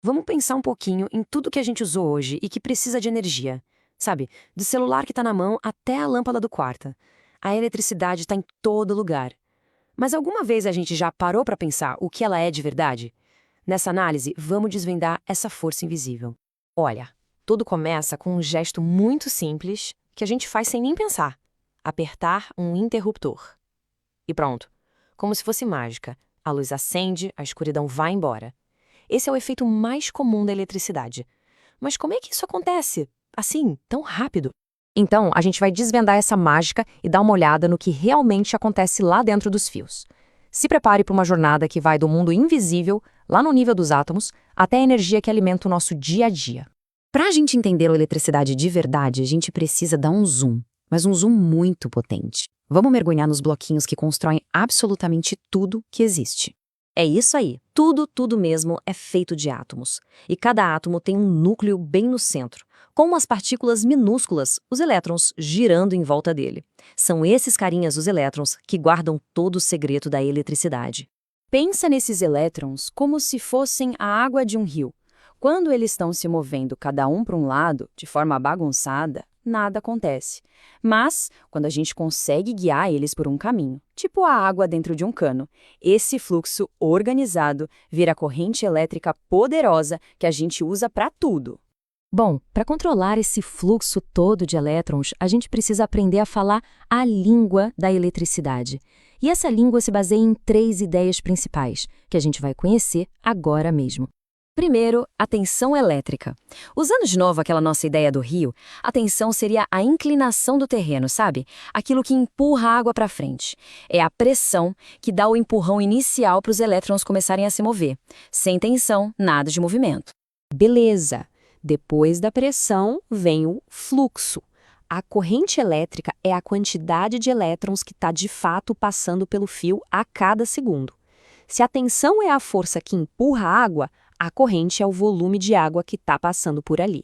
Vamos pensar um pouquinho em tudo que a gente usou hoje e que precisa de energia. Sabe, do celular que está na mão até a lâmpada do quarto. A eletricidade está em todo lugar. Mas alguma vez a gente já parou para pensar o que ela é de verdade? Nessa análise, vamos desvendar essa força invisível. Olha, tudo começa com um gesto muito simples que a gente faz sem nem pensar: apertar um interruptor. E pronto, como se fosse mágica. A luz acende, a escuridão vai embora. Esse é o efeito mais comum da eletricidade. Mas como é que isso acontece? Assim, tão rápido? Então, a gente vai desvendar essa mágica e dar uma olhada no que realmente acontece lá dentro dos fios. Se prepare para uma jornada que vai do mundo invisível, lá no nível dos átomos, até a energia que alimenta o nosso dia a dia. Para a gente entender a eletricidade de verdade, a gente precisa dar um zoom, mas um zoom muito potente. Vamos mergulhar nos bloquinhos que constroem absolutamente tudo que existe. É isso aí, tudo mesmo é feito de átomos. E cada átomo tem um núcleo bem no centro, com umas partículas minúsculas, os elétrons, girando em volta dele. São esses carinhas, os elétrons, que guardam todo o segredo da eletricidade. Pensa nesses elétrons como se fossem a água de um rio. Quando eles estão se movendo cada um para um lado, de forma bagunçada, nada acontece. Mas, quando a gente consegue guiar eles por um caminho, tipo a água dentro de um cano, esse fluxo organizado vira corrente elétrica poderosa que a gente usa para tudo. Bom, para controlar esse fluxo todo de elétrons, a gente precisa aprender a falar a língua da eletricidade. E essa língua se baseia em 3 ideias principais, que a gente vai conhecer agora mesmo. Primeiro, a tensão elétrica. Usando de novo aquela nossa ideia do rio, a tensão seria a inclinação do terreno, sabe? Aquilo que empurra a água para frente. É a pressão que dá o empurrão inicial para os elétrons começarem a se mover. Sem tensão, nada de movimento. Beleza! Depois da pressão, vem o fluxo. A corrente elétrica é a quantidade de elétrons que está de fato passando pelo fio a cada segundo. Se a tensão é a força que empurra a água, a corrente é o volume de água que está passando por ali.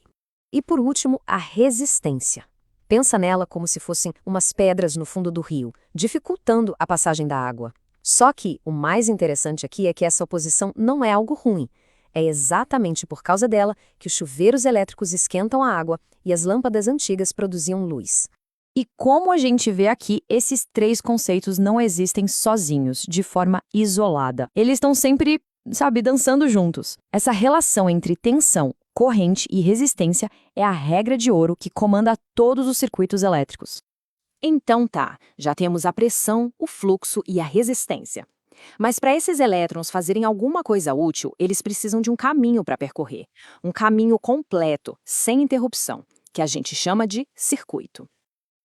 E por último, a resistência. Pensa nela como se fossem umas pedras no fundo do rio, dificultando a passagem da água. Só que o mais interessante aqui é que essa oposição não é algo ruim. É exatamente por causa dela que os chuveiros elétricos esquentam a água e as lâmpadas antigas produziam luz. E como a gente vê aqui, esses 3 conceitos não existem sozinhos, de forma isolada. Eles estão sempre, dançando juntos. Essa relação entre tensão, corrente e resistência é a regra de ouro que comanda todos os circuitos elétricos. Então tá, já temos a pressão, o fluxo e a resistência. Mas para esses elétrons fazerem alguma coisa útil, eles precisam de um caminho para percorrer. Um caminho completo, sem interrupção, que a gente chama de circuito.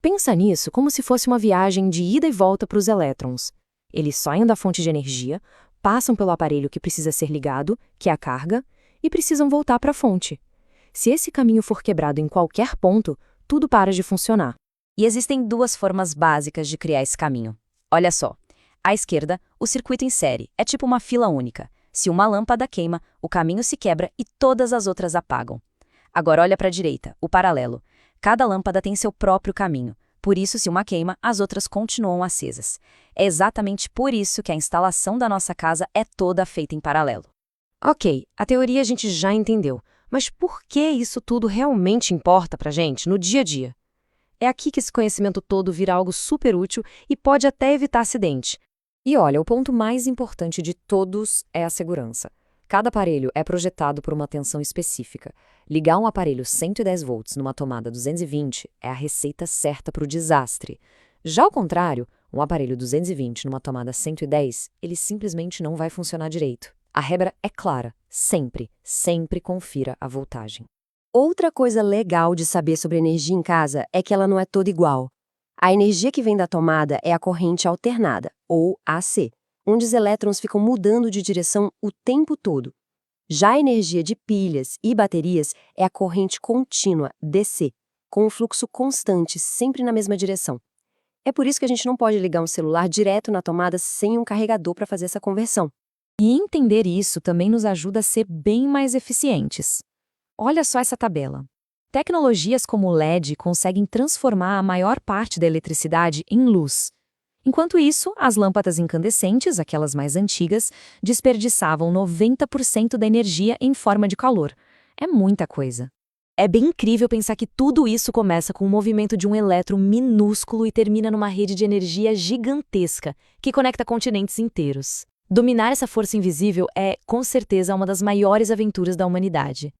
Pensa nisso como se fosse uma viagem de ida e volta para os elétrons. Eles saem da fonte de energia, passam pelo aparelho que precisa ser ligado, que é a carga, e precisam voltar para a fonte. Se esse caminho for quebrado em qualquer ponto, tudo para de funcionar. E existem 2 formas básicas de criar esse caminho. Olha só. À esquerda, o circuito em série é tipo uma fila única. Se uma lâmpada queima, o caminho se quebra e todas as outras apagam. Agora olha para a direita, o paralelo. Cada lâmpada tem seu próprio caminho. Por isso, se uma queima, as outras continuam acesas. É exatamente por isso que a instalação da nossa casa é toda feita em paralelo. Ok, a teoria a gente já entendeu. Mas por que isso tudo realmente importa para a gente no dia a dia? É aqui que esse conhecimento todo vira algo super útil e pode até evitar acidente. E olha, o ponto mais importante de todos é a segurança. Cada aparelho é projetado por uma tensão específica. Ligar um aparelho 110 volts numa tomada 220 é a receita certa para o desastre. Já ao contrário, um aparelho 220 numa tomada 110, ele simplesmente não vai funcionar direito. A regra é clara, sempre confira a voltagem. Outra coisa legal de saber sobre energia em casa é que ela não é toda igual. A energia que vem da tomada é a corrente alternada, ou AC, onde os elétrons ficam mudando de direção o tempo todo. Já a energia de pilhas e baterias é a corrente contínua, DC, com um fluxo constante, sempre na mesma direção. É por isso que a gente não pode ligar um celular direto na tomada sem um carregador para fazer essa conversão. E entender isso também nos ajuda a ser bem mais eficientes. Olha só essa tabela. Tecnologias como o LED conseguem transformar a maior parte da eletricidade em luz. Enquanto isso, as lâmpadas incandescentes, aquelas mais antigas, desperdiçavam 90% da energia em forma de calor. É muita coisa. É bem incrível pensar que tudo isso começa com o movimento de um elétron minúsculo e termina numa rede de energia gigantesca, que conecta continentes inteiros. Dominar essa força invisível é, com certeza, uma das maiores aventuras da humanidade.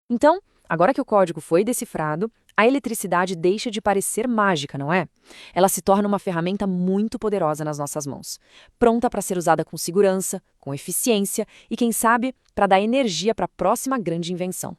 Então, agora que o código foi decifrado, a eletricidade deixa de parecer mágica, não é? Ela se torna uma ferramenta muito poderosa nas nossas mãos, pronta para ser usada com segurança, com eficiência e, quem sabe, para dar energia para a próxima grande invenção.